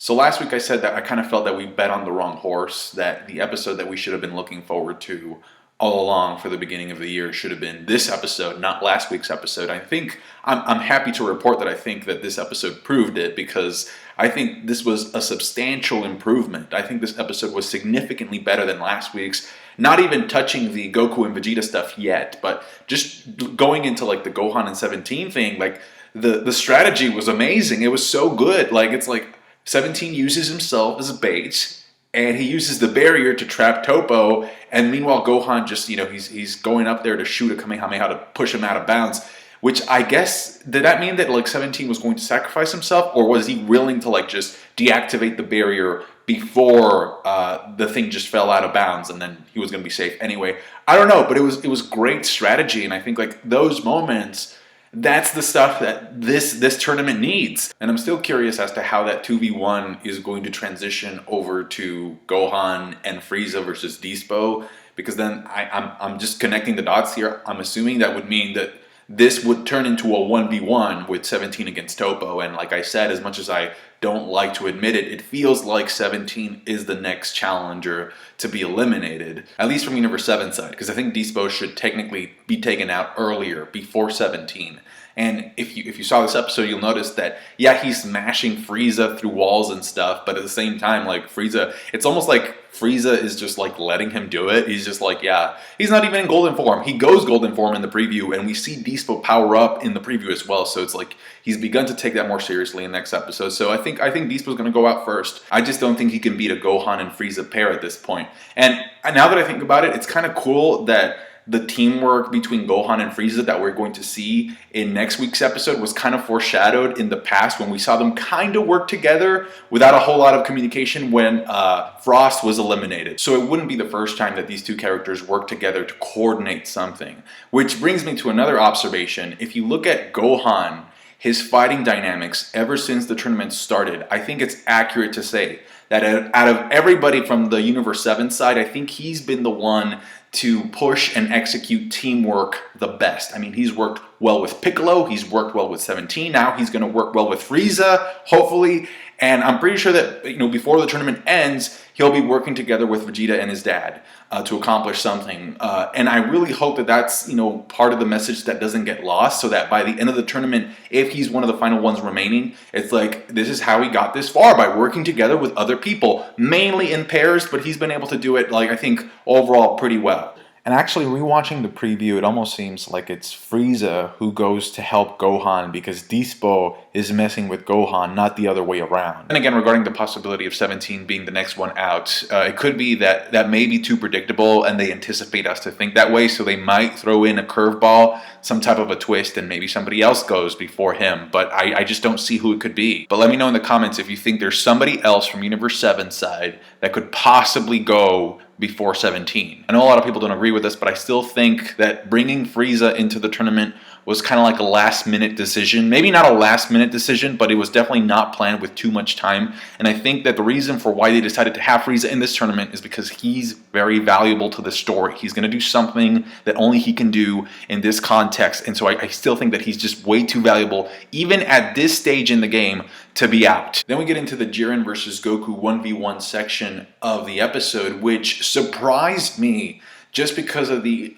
So last week I said that I kind of felt that we bet on the wrong horse, that the episode that we should have been looking forward to all along for the beginning of the year should have been this episode, not last week's episode. I think I'm happy to report that I think that this episode proved it, because I think this was a substantial improvement. I think this episode was significantly better than last week's. Not even touching the Goku and Vegeta stuff yet, but just going into like the Gohan and 17 thing, like the strategy was amazing. It was so good. Like, it's like 17 uses himself as a bait, and he uses the barrier to trap Topo, and meanwhile Gohan just, he's going up there to shoot a Kamehameha to push him out of bounds. Which, I guess, did that mean that like 17 was going to sacrifice himself, or was he willing to like just deactivate the barrier before the thing just fell out of bounds and then he was going to be safe anyway? I don't know, but it was great strategy, and I think like those moments, that's the stuff that this tournament needs. And I'm still curious as to how that 2v1 is going to transition over to Gohan and Frieza versus Dispo, because then I'm just connecting the dots here. I'm assuming that would mean that this would turn into a 1v1 with 17 against Topo, and like I said, as much as I don't like to admit it, it feels like 17 is the next challenger to be eliminated, at least from Universe 7 side, because I think Dispo should technically be taken out earlier, before 17. And if you saw this episode, you'll notice that, yeah, he's smashing Frieza through walls and stuff, but at the same time, like, Frieza, it's almost like Frieza is just like letting him do it. He's just like, yeah, he's not even in golden form. He goes golden form in the preview, and we see Dispo power up in the preview as well. So it's like he's begun to take that more seriously in the next episode. So I think Dispo's going to go out first. I just don't think he can beat a Gohan and Frieza pair at this point. And now that I think about it, it's kind of cool that the teamwork between Gohan and Frieza that we're going to see in next week's episode was kind of foreshadowed in the past when we saw them kind of work together without a whole lot of communication when Frost was eliminated. So it wouldn't be the first time that these two characters work together to coordinate something. Which brings me to another observation. If you look at Gohan, his fighting dynamics ever since the tournament started, I think it's accurate to say that out of everybody from the Universe 7 side, I think he's been the one to push and execute teamwork the best. I mean, he's worked well with Piccolo, he's worked well with 17, now he's going to work well with Frieza, hopefully, and I'm pretty sure that, before the tournament ends, he'll be working together with Vegeta and his dad to accomplish something. And I really hope that that's, part of the message that doesn't get lost, so that by the end of the tournament, if he's one of the final ones remaining, it's like, this is how he got this far, by working together with other people, mainly in pairs, but he's been able to do it, like, I think, overall pretty well. And actually, rewatching the preview, it almost seems like it's Frieza who goes to help Gohan because Dispo is messing with Gohan, not the other way around. And again, regarding the possibility of 17 being the next one out, it could be that may be too predictable and they anticipate us to think that way, so they might throw in a curveball, some type of a twist, and maybe somebody else goes before him. But I just don't see who it could be. But let me know in the comments if you think there's somebody else from Universe 7 side that could possibly go before 17. I know a lot of people don't agree with this, but I still think that bringing Frieza into the tournament was kind of like a last-minute decision. Maybe not a last-minute decision, but it was definitely not planned with too much time. And I think that the reason for why they decided to have Frieza in this tournament is because he's very valuable to the story. He's going to do something that only he can do in this context. And so I still think that he's just way too valuable, even at this stage in the game, to be out. Then we get into the Jiren versus Goku 1v1 section of the episode, which surprised me just because of the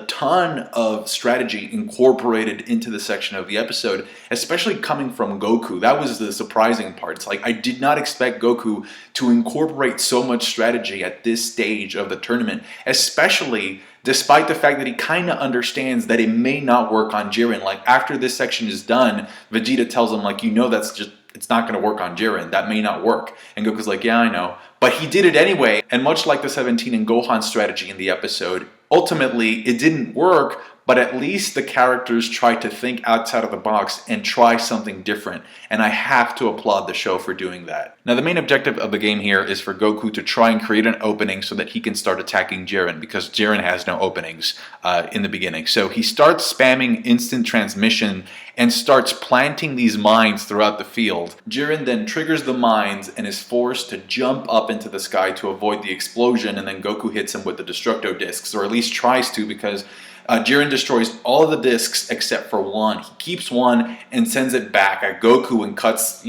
ton of strategy incorporated into the section of the episode, especially coming from Goku. That was the surprising part. It's like, I did not expect Goku to incorporate so much strategy at this stage of the tournament, especially despite the fact that he kind of understands that it may not work on Jiren. Like, after this section is done, Vegeta tells him, like, that's just, it's not going to work on Jiren. That may not work. And Goku's like, yeah, I know. But he did it anyway. And much like the 17 and Gohan strategy in the episode, ultimately it didn't work, but at least the characters tried to think outside of the box and try something different. And I have to applaud the show for doing that. Now, the main objective of the game here is for Goku to try and create an opening so that he can start attacking Jiren, because Jiren has no openings in the beginning. So he starts spamming instant transmission and starts planting these mines throughout the field. Jiren then triggers the mines and is forced to jump up into the sky to avoid the explosion, and then Goku hits him with the Destructo Discs, or at least tries to, because Jiren destroys all of the discs except for one. He keeps one and sends it back at Goku and cuts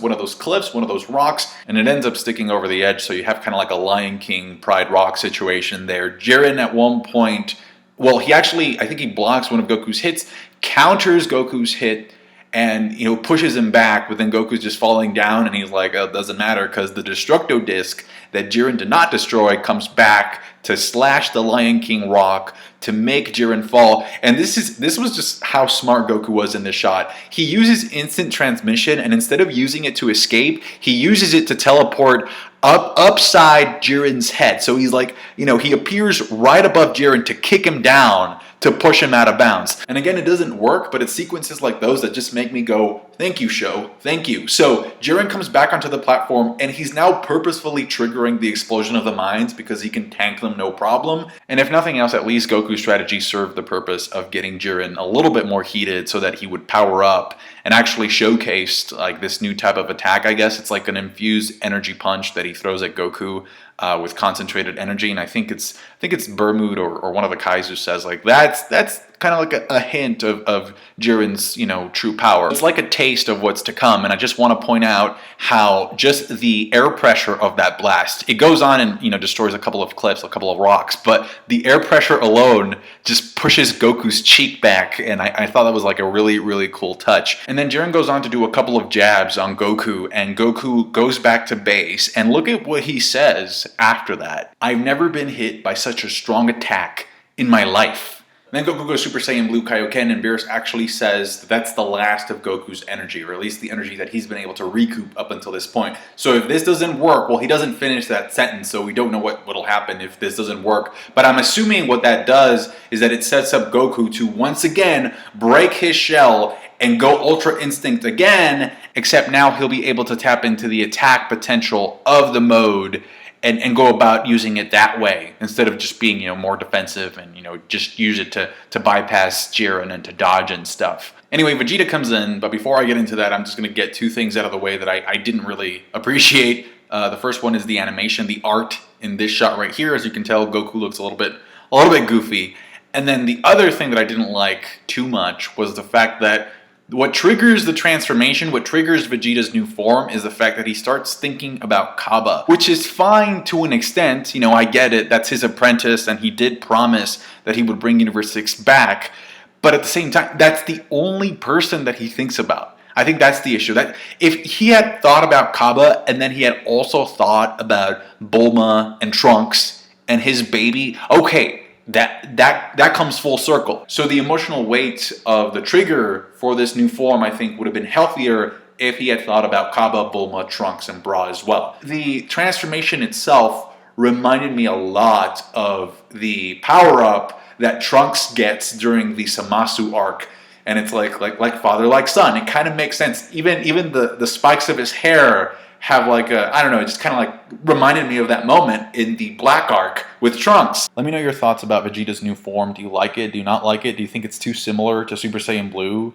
one of those cliffs, one of those rocks, and it ends up sticking over the edge. So you have kind of like a Lion King Pride Rock situation there. Jiren at one point, well, I think he blocks one of Goku's hits, counters Goku's hit, and pushes him back, but then Goku's just falling down, and he's like, oh, it doesn't matter, because the Destructo Disc that Jiren did not destroy comes back to slash the Lion King rock to make Jiren fall. And this was just how smart Goku was in this shot. He uses instant transmission, and instead of using it to escape, he uses it to teleport upside Jiren's head. So he's like, he appears right above Jiren to kick him down, to push him out of bounds. And again, it doesn't work, but it's sequences like those that just make me go, thank you, show, thank you. So Jiren comes back onto the platform, and he's now purposefully triggering the explosion of the mines because he can tank them no problem. And if nothing else, at least Goku's strategy served the purpose of getting Jiren a little bit more heated so that he would power up and actually showcased like this new type of attack, I guess. It's like an infused energy punch that he throws at Goku with concentrated energy, and I think it's Bermud or one of the Kaiser says like that's kind of like a hint of Jiren's true power. It's like a taste of what's to come, and I just want to point out how just the air pressure of that blast, it goes on and destroys a couple of cliffs, a couple of rocks, but the air pressure alone just pushes Goku's cheek back, and I thought that was like a really, really cool touch. And then Jiren goes on to do a couple of jabs on Goku, and Goku goes back to base, and look at what he says after that. I've never been hit by such a strong attack in my life. Then Goku goes Super Saiyan Blue Kaioken, and Beerus actually says that's the last of Goku's energy, or at least the energy that he's been able to recoup up until this point. So if this doesn't work, well, he doesn't finish that sentence, so we don't know what'll happen if this doesn't work. But I'm assuming what that does is that it sets up Goku to once again break his shell and go Ultra Instinct again, except now he'll be able to tap into the attack potential of the mode and go about using it that way instead of just being more defensive and just use it to bypass Jiren and to dodge and stuff. Anyway, Vegeta comes in, but before I get into that, I'm just going to get two things out of the way that I didn't really appreciate. The first one is the animation, the art in this shot right here. As you can tell, Goku looks a little bit goofy. And then the other thing that I didn't like too much was the fact that what triggers the transformation, what triggers Vegeta's new form, is the fact that he starts thinking about Kaba, which is fine to an extent. I get it. That's his apprentice, and he did promise that he would bring Universe 6 back. But at the same time, that's the only person that he thinks about. I think that's the issue. That if he had thought about Kaba, and then he had also thought about Bulma and Trunks and his baby, okay, that comes full circle. So the emotional weight of the trigger for this new form, I think, would have been healthier if he had thought about Kaba, Bulma, Trunks, and Bra as well. The transformation itself reminded me a lot of the power-up that Trunks gets during the Samasu arc. And it's like father, like son. It kind of makes sense. Even the spikes of his hair have like it just kind of like reminded me of that moment in the Black Arc with Trunks. Let me know your thoughts about Vegeta's new form. Do you like it? Do you not like it? Do you think it's too similar to Super Saiyan Blue?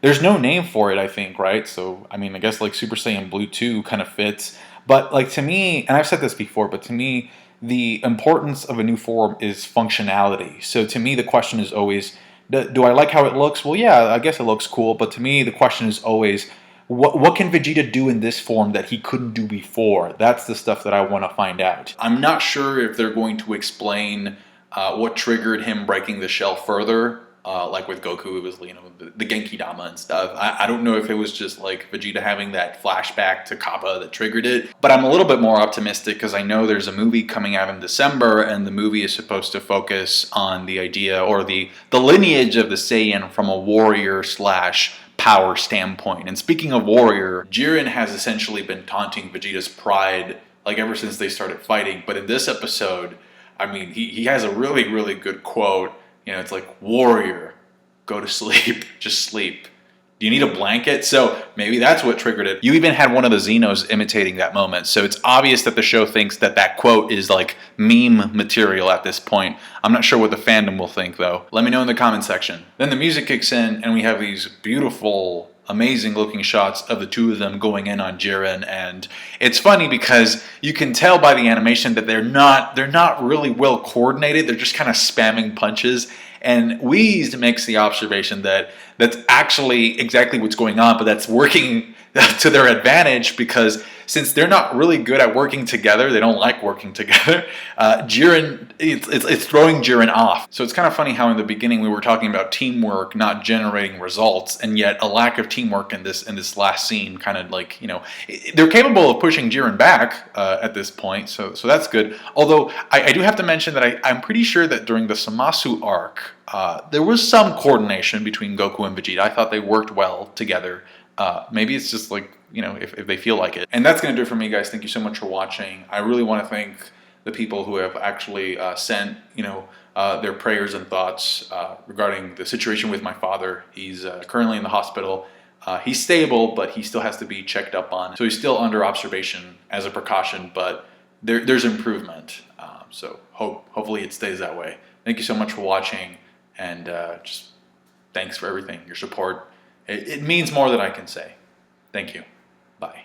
There's no name for it, I think, right? So, I guess like Super Saiyan Blue 2 kind of fits. But like to me, and I've said this before, but to me, the importance of a new form is functionality. So to me, the question is always, do I like how it looks? Well, yeah, I guess it looks cool. But to me, the question is always, what can Vegeta do in this form that he couldn't do before? That's the stuff that I want to find out. I'm not sure if they're going to explain what triggered him breaking the shell further. Like with Goku, it was the Genki Dama and stuff. I don't know if it was just like Vegeta having that flashback to Kappa that triggered it. But I'm a little bit more optimistic because I know there's a movie coming out in December, and the movie is supposed to focus on the idea or the lineage of the Saiyan from a warrior / power standpoint. And speaking of warrior, Jiren has essentially been taunting Vegeta's pride like ever since they started fighting. But in this episode, he has a really, really good quote. It's like, warrior, go to sleep, just sleep. Do you need a blanket? So maybe that's what triggered it. You even had one of the Xenos imitating that moment. So it's obvious that the show thinks that quote is like meme material at this point. I'm not sure what the fandom will think though. Let me know in the comment section. Then the music kicks in and we have these beautiful, amazing looking shots of the two of them going in on Jiren, and it's funny because you can tell by the animation that they're not really well coordinated. They're just kind of spamming punches, And Wheezed makes the observation that that's actually exactly what's going on, but that's working to their advantage, because since they're not really good at working together, they don't like working together, Jiren, it's throwing Jiren off. So it's kind of funny how in the beginning we were talking about teamwork not generating results, and yet a lack of teamwork in this last scene kind of like, they're capable of pushing Jiren back at this point, so that's good. Although I do have to mention that I'm pretty sure that during the Samasu arc, there was some coordination between Goku and Vegeta. I thought they worked well together. Maybe it's just like, if they feel like it. And that's going to do it for me, guys. Thank you so much for watching. I really want to thank the people who have actually sent, their prayers and thoughts regarding the situation with my father. He's currently in the hospital. He's stable, but he still has to be checked up on. So he's still under observation as a precaution, but there's improvement. So hopefully it stays that way. Thank you so much for watching, and just thanks for everything, your support. It means more than I can say. Thank you. Bye.